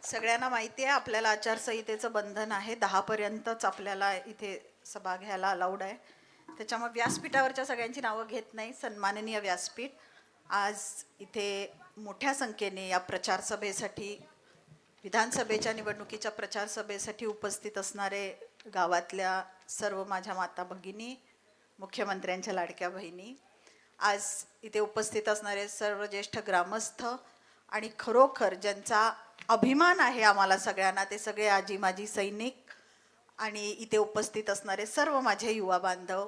सगळ्यांना माहिती आहे आपल्याला आचारसंहितेचं बंधन आहे. 10 पर्यंतच आपल्याला इथे सभा घ्यायला अलाउड आहे. त्याच्यामुळे व्यासपीठावरच्या सगळ्यांची नावं घेत नाही. सन्माननीय व्यासपीठ, आज इथे मोठ्या संख्येने या प्रचार सभेसाठी, विधानसभेच्या निवडणुकीच्या प्रचार सभेसाठी उपस्थित असणारे गावातल्या सर्व माझ्या माता भगिनी, मुख्यमंत्र्यांच्या लाडक्या बहिणी, आज इथे उपस्थित असणारे सर्व ज्येष्ठ ग्रामस्थ आणि खरोखर ज्यांचा अभिमान आहे आम्हाला सगळ्यांना, ते सगळे आजी माजी सैनिक आणि इथे उपस्थित असणारे सर्व माझे युवा बांधव,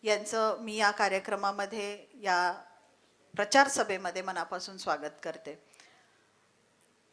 यांचं मी या कार्यक्रमामध्ये, या प्रचार सभेमध्ये मनापासून स्वागत करते.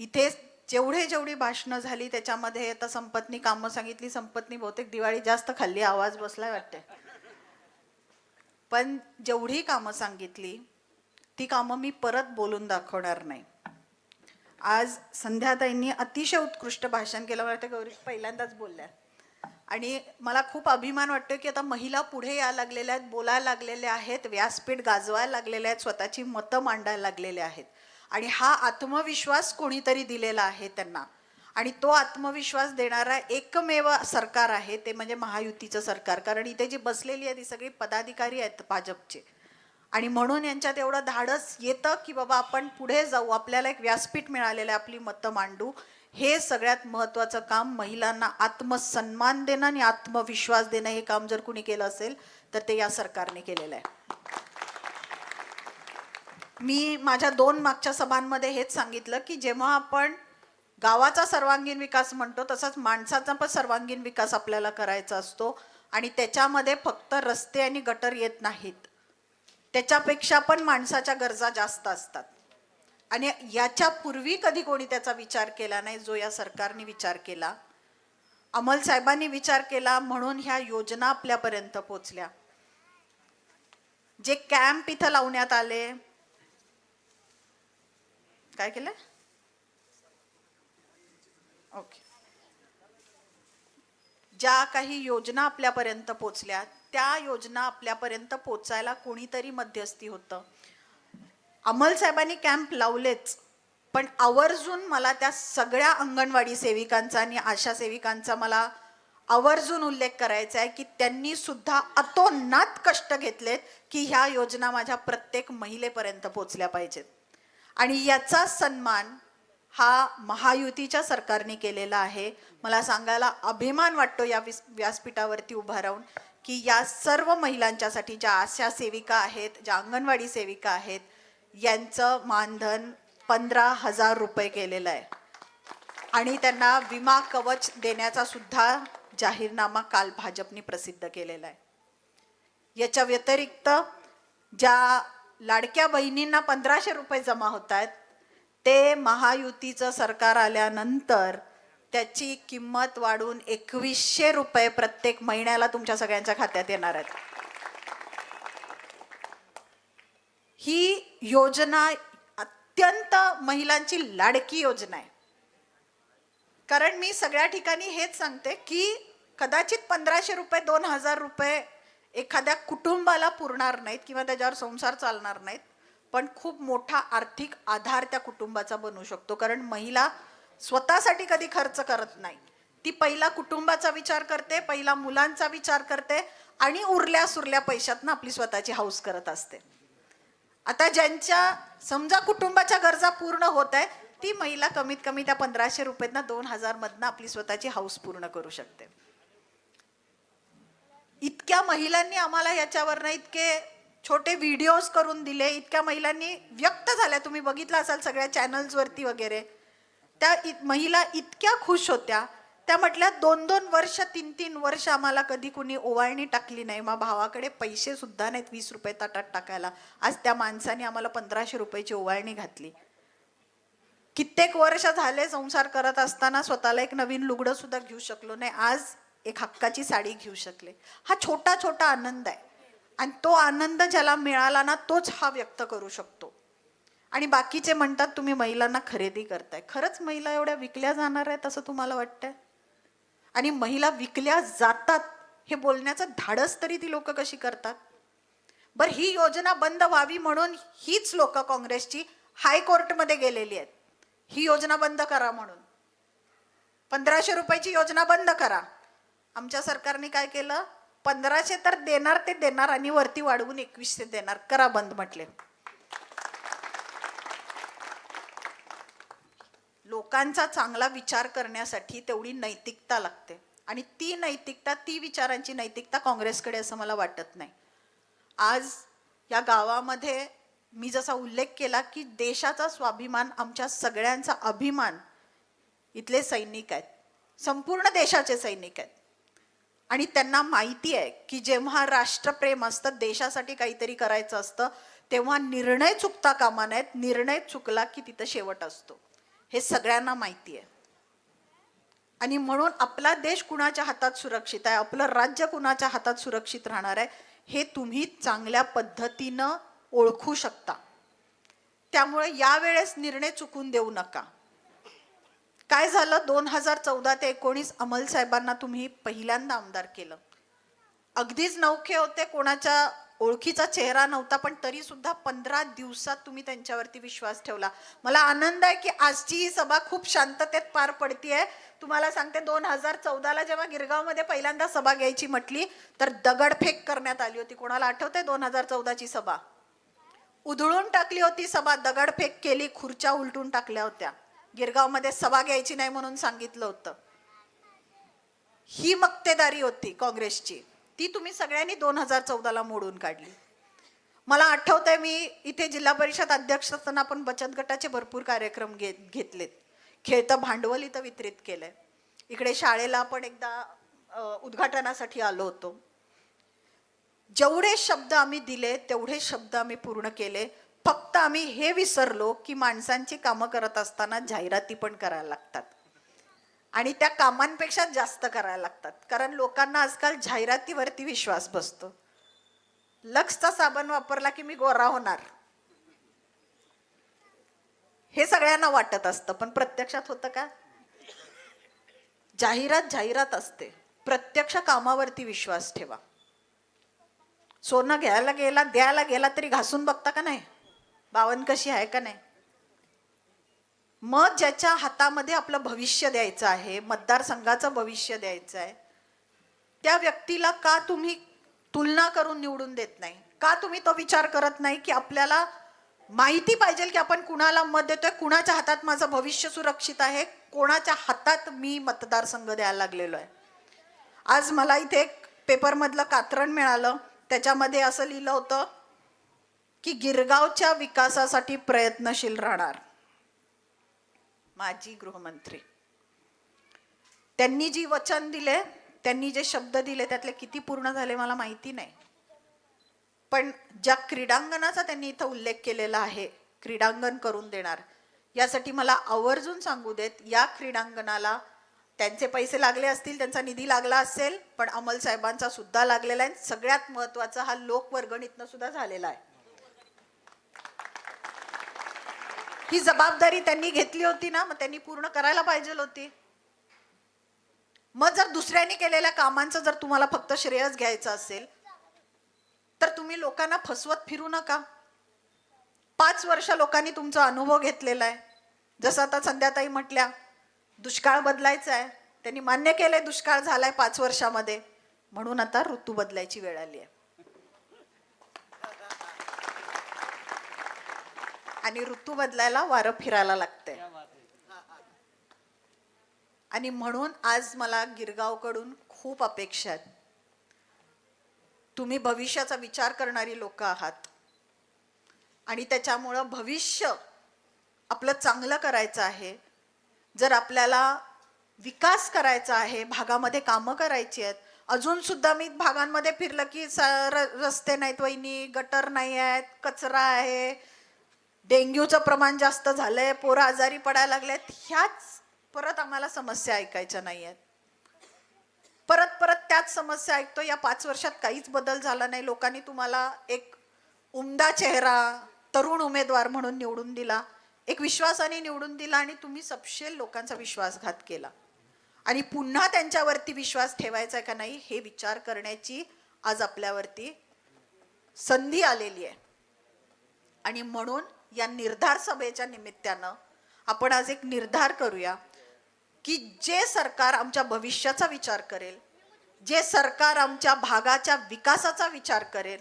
इथे जेवढी भाषणं झाली त्याच्यामध्ये आता संपतनी कामं सांगितली. संपतनी बहुतेक दिवाळी जास्त खाल्ली, आवाज बसलाय वाटते. पण जेवढी कामं सांगितली ती कामं मी परत बोलून दाखवणार नाही. आज संध्याताईंनी अतिशय उत्कृष्ट भाषण केलं. मला वाटतं गौरी पहिल्यांदाच बोलल्या आणि मला खूप अभिमान वाटतो की आता महिला पुढे यायला लागलेल्या आहेत, बोलायला लागलेल्या आहेत, व्यासपीठ गाजवायला लागलेल्या आहेत, स्वतःची मतं मांडायला लागलेल्या आहेत. आणि हा आत्मविश्वास कोणीतरी दिलेला आहे त्यांना, आणि तो आत्मविश्वास देणारा एकमेव सरकार आहे ते म्हणजे महायुतीचं सरकार. कारण इथे जी बसलेली आहे ती सगळी पदाधिकारी आहेत भाजपचे, आणि म्हणून यांच्यात एवढं धाडस येतं की बाबा आपण पुढे जाऊ, आपल्याला एक व्यासपीठ मिळालेलं आहे, आपली मतं मांडू. हे सगळ्यात महत्त्वाचं काम, महिलांना आत्मसन्मान देणं आणि आत्मविश्वास देणं, हे काम जर कुणी केलं असेल तर ते या सरकारने केलेलं आहे. मी माझ्या 2 मागच्या सभांमध्ये हेच सांगितलं की जेव्हा आपण गावाचा सर्वांगीण विकास म्हणतो तसाच माणसाचा पण सर्वांगीण विकास आपल्याला करायचा असतो, आणि त्याच्यामध्ये फक्त रस्ते आणि गटर येत नाहीत, त्याच्यापेक्षा पण माणसाच्या गरजा जास्त असतात. आणि याच्या पूर्वी कधी कोणी त्याचा विचार केला नाही जो या सरकारने विचार केला, अमल साहेबांनी विचार केला, म्हणून ह्या योजना आपल्यापर्यंत पोहोचल्या. जे कॅम्प इथं लावण्यात आले, काय केलं? ओके. ज्या काही योजना आपल्यापर्यंत पोचल्या, त्या योजना आपल्यापर्यंत पोचायला कोणीतरी मध्यस्थी होतं. अमल साहेबांनी कॅम्प लावलेच, पण आवर्जून मला त्या सगळ्या अंगणवाडी सेविकांचा आणि आशा सेविकांचा मला आवर्जून उल्लेख करायचा आहे की त्यांनी सुद्धा अतोनात कष्ट घेतलेत की ह्या योजना माझ्या प्रत्येक महिलेपर्यंत पोचल्या पाहिजेत. आणि याचा सन्मान हा महायुतीच्या सरकारने केलेला आहे. मला सांगायला अभिमान वाटतो या व्यासपीठावरती उभा राहून की या सर्व महिलांच्यासाठी, ज्या आशा सेविका आहेत, ज्या अंगणवाडी सेविका आहेत, यांचं मानधन 15,000 रुपये केलेलं आहे. आणि त्यांना विमा कवच देण्याचा सुद्धा जाहीरनामा काल भाजपने प्रसिद्ध केलेला आहे. याच्या व्यतिरिक्त ज्या लाडक्या बहिणींना 1500 रुपये जमा होत आहेत, ते महायुतीचं सरकार आल्यानंतर त्याची किंमत वाढून 2100 रुपये प्रत्येक महिन्याला तुमच्या सगळ्यांच्या खात्यात येणार आहेत. ही योजना अत्यंत महिलांची लाडकी योजना आहे. कारण मी सगळ्या ठिकाणी हेच सांगते की कदाचित 1500 रुपये, 2000 रुपये एखाद्या कुटुंबाला पुरणार नाहीत किंवा त्याच्यावर संसार चालणार नाहीत, पण खूप मोठा आर्थिक आधार त्या कुटुंबाचा बनू शकतो. कारण महिला स्वतःसाठी कधी खर्च करत नाही, ती पहिला कुटुंबाचा विचार करते, पहिला मुलांचा विचार करते, आणि उरल्या सुरल्या पैशातनं आपली स्वतःची हौस करत असते. आता ज्यांच्या समजा कुटुंबाच्या गरजा पूर्ण होत आहेत, ती महिला कमीत कमी त्या 1500 रुपयांना 2000 मधनं आपली स्वतःची हौस पूर्ण करू शकते. इतक्या महिलांनी आम्हाला याच्यावर इतके छोटे व्हिडिओज करून दिले, इतक्या महिलांनी व्यक्त झाल्या, तुम्ही बघितलं असाल सगळ्या चॅनल्सवरती वगैरे. त्या महिला इतक्या खुश होत्या, त्या म्हटल्या 2-2 वर्ष, 3-3 वर्ष आम्हाला कधी कुणी ओवाळणी टाकली नाही, मग भावाकडे पैसे सुद्धा नाहीत 20 रुपये ताटात टाकायला, आज त्या माणसाने आम्हाला 1500 रुपयाची ओवाळणी घातली. कित्येक वर्ष झाले संसार करत असताना स्वतःला एक नवीन लुगडं सुद्धा घेऊ शकलो नाही, आज एक हक्काची साडी घेऊ शकले. हा छोटा छोटा आनंद आहे, आणि तो आनंद ज्याला मिळाला ना तोच हा व्यक्त करू शकतो. आणि बाकीचे म्हणतात तुम्ही महिलांना खरेदी करताय. खरंच महिला एवढ्या विकल्या जाणार आहेत असं तुम्हाला वाटतंय? आणि महिला विकल्या जातात हे बोलण्याचं धाडस तरी ती लोक कशी करतात? बरं, ही योजना बंद व्हावी म्हणून हीच लोक काँग्रेसची हायकोर्टमध्ये गेलेली आहेत, ही योजना बंद करा म्हणून. 1500 रुपयाची योजना बंद करा. आमच्या सरकारने काय केलं, 1500 तर देणार ते देणार आणि वरती वाढवून 2100 देणार, करा बंद म्हटले. लोकांचा चांगला विचार करण्यासाठी तेवढी नैतिकता लागते आणि ती नैतिकता, ती विचारांची नैतिकता काँग्रेसकडे असं मला वाटत नाही. आज या गावामध्ये मी जसा उल्लेख केला की देशाचा स्वाभिमान, आमच्या सगळ्यांचा अभिमान इथले सैनिक आहेत, संपूर्ण देशाचे सैनिक आहेत. आणि त्यांना माहिती आहे की जेव्हा राष्ट्रप्रेम असतं, देशासाठी काहीतरी करायचं असतं, तेव्हा निर्णय चुकता कामा नयेत. निर्णय चुकला की तिथं शेवट असतो, हे सगळ्यांना माहिती आहे. आणि म्हणून आपला देश कुणाच्या हातात सुरक्षित आहे, आपलं राज्य कुणाच्या हातात सुरक्षित राहणार आहे, हे तुम्ही चांगल्या पद्धतीनं ओळखू शकता. त्यामुळे यावेळेस निर्णय चुकून देऊ नका. काय झालं, 2014 ते 2019 अमल साहेबांना तुम्ही पहिल्यांदा आमदार केलं. अगदीच नौखे होते, कोणाच्या ओळखीचा चेहरा नव्हता, पण तरी सुद्धा 15 दिवसात तुम्ही त्यांच्यावरती विश्वास ठेवला. मला आनंद आहे की आजची ही सभा खूप शांततेत पार पडतीये. तुम्हाला सांगते, 2014ला जेव्हा गिरगावमध्ये पहिल्यांदा सभा घ्यायची म्हटली तर दगडफेक करण्यात आली होती. कोणाला आठवतंय 2014ची सभा? उधळून टाकली होती सभा, दगडफेक केली, खुर्च्या उलटून टाकल्या होत्या. गिरगावमध्ये सभा घ्यायची नाही म्हणून सांगितलं होतं. ही मक्तेदारी होती काँग्रेसची, ती तुम्ही सगळ्यांनी 2014ला मोडून काढली. मला आठवतंय, मी इथे जिल्हा परिषद अध्यक्ष असताना आपण बचत गटाचे भरपूर कार्यक्रम घेतलेत. खेळतं भांडवल इथं वितरित केलंय. इकडे शाळेला आपण एकदा उद्घाटनासाठी आलो होतो. जेवढे शब्द आम्ही दिले तेवढे शब्द आम्ही पूर्ण केले. फक्त आम्ही हे विसरलो की माणसांची कामं करत असताना जाहिराती पण करायला लागतात आणि त्या कामांपेक्षा जास्त करायला लागतात. कारण लोकांना आजकाल जाहिरातीवरती विश्वास बसतो. लक्सचा साबण वापरला की मी गोरा होणार, हे सगळ्यांना वाटत असतं, पण प्रत्यक्षात होतं का? जाहिरात असते. प्रत्यक्ष कामावरती विश्वास ठेवा. सोनं घ्यायला गेला, द्यायला गेला तरी घासून बघता का नाही, बावन कशी आहे का नाही. मग ज्याच्या हातामध्ये आपलं भविष्य द्यायचं आहे, मतदारसंघाचं भविष्य द्यायचं आहे, त्या व्यक्तीला का तुम्ही तुलना करून निवडून देत नाही? का तुम्ही तो विचार करत नाही की आपल्याला माहिती पाहिजे की आपण कुणाला मत देतोय, कुणाच्या हातात माझं भविष्य सुरक्षित आहे, कोणाच्या हातात मी मतदारसंघ द्यायला लागलेलो आहे. आज मला इथे एक पेपरमधलं कात्रण मिळालं, त्याच्यामध्ये असं लिहिलं होतं की गिरगावच्या विकासासाठी प्रयत्नशील राहणार. माजी गृहमंत्री, त्यांनी जी वचन दिले, त्यांनी जे शब्द दिले त्यातले किती पूर्ण झाले मला माहिती नाही. पण ज्या क्रीडांगणाचा त्यांनी इथं उल्लेख केलेला आहे, क्रीडांगण करून देणार, यासाठी मला आवर्जून सांगू देत, या क्रीडांगणाला त्यांचे पैसे लागले असतील, त्यांचा निधी लागला असेल, पण अमल साहेबांचा सुद्धा लागलेला आहे. सगळ्यात महत्वाचा हा लोकवर्गणीतनं सुद्धा झालेला आहे. ही जबाबदारी त्यांनी घेतली होती ना, मग त्यांनी पूर्ण करायला पाहिजे होती. मग जर दुसऱ्यांनी केलेल्या कामांचं जर तुम्हाला फक्त श्रेयस घ्यायचं असेल तर तुम्ही लोकांना फसवत फिरू नका. 5 वर्ष लोकांनी तुमचा अनुभव घेतलेला आहे. जसं आता संध्याताई म्हटल्या, दुष्काळ बदलायचा आहे, त्यांनी मान्य केलंय दुष्काळ झालाय 5 वर्षामध्ये, म्हणून आता ऋतू बदलायची वेळ आली आहे. आणि ऋतू बदलायला वारं फिरायला लागतंय. आणि म्हणून आज मला गिरगावकडून खूप अपेक्षा आहेत. तुम्ही भविष्याचा विचार करणारी लोक आहात आणि त्याच्यामुळं भविष्य आपलं चांगलं करायचं आहे. जर आपल्याला विकास करायचा आहे, भागामध्ये कामं करायची आहेत. अजून सुद्धा मी भागांमध्ये फिरलं की रस्ते नाहीत वहिनी, गटर नाही आहेत, कचरा आहे, डेंग्यूचं प्रमाण जास्त झालंय, पोरं आजारी पडायला लागलेत. ह्याच परत आम्हाला समस्या ऐकायच्या नाही आहेत. परत त्याच समस्या ऐकतो. या 5 वर्षात काहीच बदल झाला नाही. लोकांनी तुम्हाला एक उमदा चेहरा, तरुण उमेदवार म्हणून निवडून दिला, एक विश्वासाने निवडून दिला आणि तुम्ही सपशेल लोकांचा विश्वासघात केला. आणि पुन्हा त्यांच्यावरती विश्वास ठेवायचा आहे का नाही हे विचार करण्याची आज आपल्यावरती संधी आलेली आहे. आणि म्हणून या निर्धार सभेच्या निमित्तानं आपण आज एक निर्धार करूया. की जे सरकार आमच्या भविष्याचा विचार करेल, जे सरकार आमच्या भागाच्या विकासाचा विचार करेल,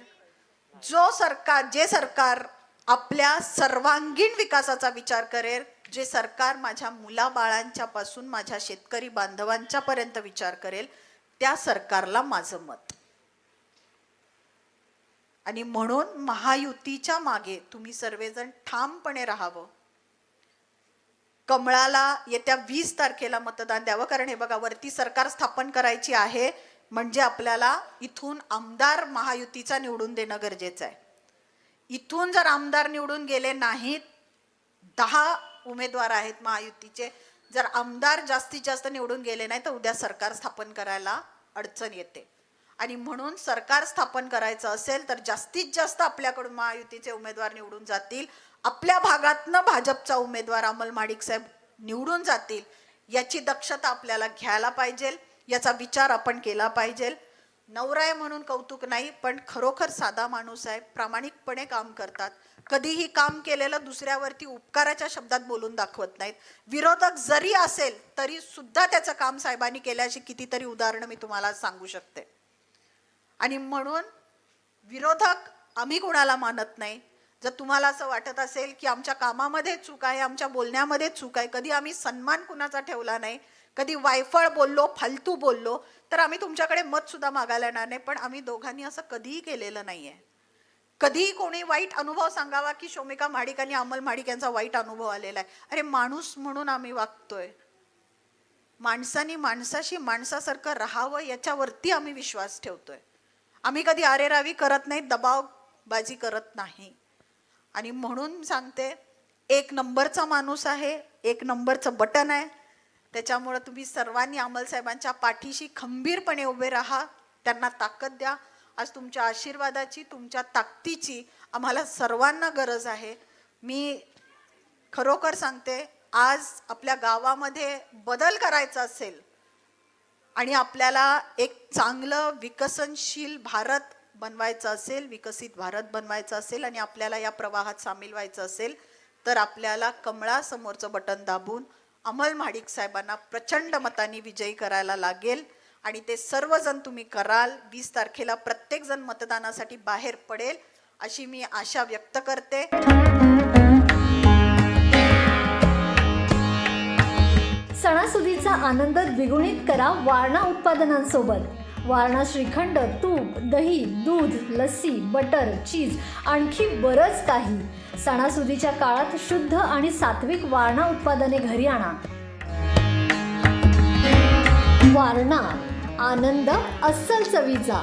जे सरकार आपल्या सर्वांगीण विकासाचा विचार करेल, जे सरकार माझ्या मुलाबाळांच्या पासून माझ्या शेतकरी बांधवांच्या पर्यंत विचार करेल, त्या सरकारला माझं मत. आणि म्हणून महायुतीच्या मागे तुम्ही सर्वजण ठामपणे राहावं. कमळाला येत्या 20 तारखेला मतदान द्यावं. कारण हे बघा, वरती सरकार स्थापन करायची आहे म्हणजे आपल्याला इथून आमदार महायुतीचा निवडून देणं गरजेचं आहे. इथून जर आमदार निवडून गेले नाहीत, 10 उमेदवार आहेत महायुतीचे, जर आमदार जास्तीत जास्त निवडून गेले नाही तर उद्या सरकार स्थापन करायला अडचण येते. आणि म्हणून सरकार स्थापन करायचं असेल तर जास्तीत जास्त आपल्याकडून महायुतीचे उमेदवार निवडून जातील, आपल्या भागातनं भाजपचा उमेदवार अमल माडिक साहेब निवडून जातील, याची दक्षता आपल्याला घ्यायला पाहिजे, याचा विचार आपण केला पाहिजे. नवरा आहे म्हणून कौतुक नाही, पण खरोखर साधा माणूस आहे, प्रामाणिकपणे काम करतात, कधीही काम केलेलं दुसऱ्यावरती उपकाराच्या शब्दात बोलून दाखवत नाहीत. विरोधक जरी असेल तरी सुद्धा त्याचं काम साहेबांनी केल्याची कितीतरी उदाहरणं मी तुम्हाला सांगू शकते. आणि म्हणून विरोधक आम्ही कुणाला मानत नाही. जर तुम्हाला असं वाटत असेल की आमच्या कामामध्ये चूक आहे, आमच्या बोलण्यामध्ये चूक आहे, कधी आम्ही सन्मान कुणाचा ठेवला नाही, कधी वायफळ बोललो, फालतू बोललो, तर आम्ही तुमच्याकडे मत सुद्धा मागायला येणार नाही. पण आम्ही दोघांनी असं कधीही केलेलं नाहीये. कधीही कोणी वाईट अनुभव सांगावा की शोमिका महाडिक आणि अमल महाडिक यांचा वाईट अनुभव आलेला आहे, अरे माणूस म्हणून आम्ही वागतोय, माणसानी माणसाशी माणसासारखं राहावं याच्यावरती आम्ही विश्वास ठेवतोय. आम्ही कधी आरेरावी करत नाही, दबावबाजी करत नाही. आणि म्हणून सांगते, 1 नंबरचा माणूस आहे, 1 नंबरचं बटन आहे. त्याच्यामुळे तुम्ही सर्वांनी अमल साहेबांच्या पाठीशी खंबीरपणे उभे राहा, त्यांना ताकद द्या. आज तुमच्या आशीर्वादाची, तुमच्या ताकदीची आम्हाला सर्वांना गरज आहे. मी खरोखर सांगते, आज आपल्या गावामध्ये बदल करायचा असेल आणि आपल्याला एक चांगलं विकसनशील भारत बनवायचं असेल, विकसित भारत बनवायचं असेल आणि आपल्याला या प्रवाहात सामील व्हायचं असेल, तर आपल्याला कमळासमोरचं बटन दाबून अमल महाडिक साहेबांना प्रचंड मतांनी विजयी करायला लागेल. आणि ते सर्वजण तुम्ही कराल. 20 तारखेला प्रत्येक जण मतदानासाठी बाहेर पडेल अशी मी आशा व्यक्त करते. सणासुदीचा आनंद द्विगुणित करा वारणा उत्पादनांसोबत. वारणा श्रीखंड, तूप, दही, दूध, लस्सी, बटर, चीज, आणखी बरंच काही. सणासुदीच्या काळात शुद्ध आणि सात्विक वारणा उत्पादने घरी आणा. वारणा, आनंद अस्सल चवीचा.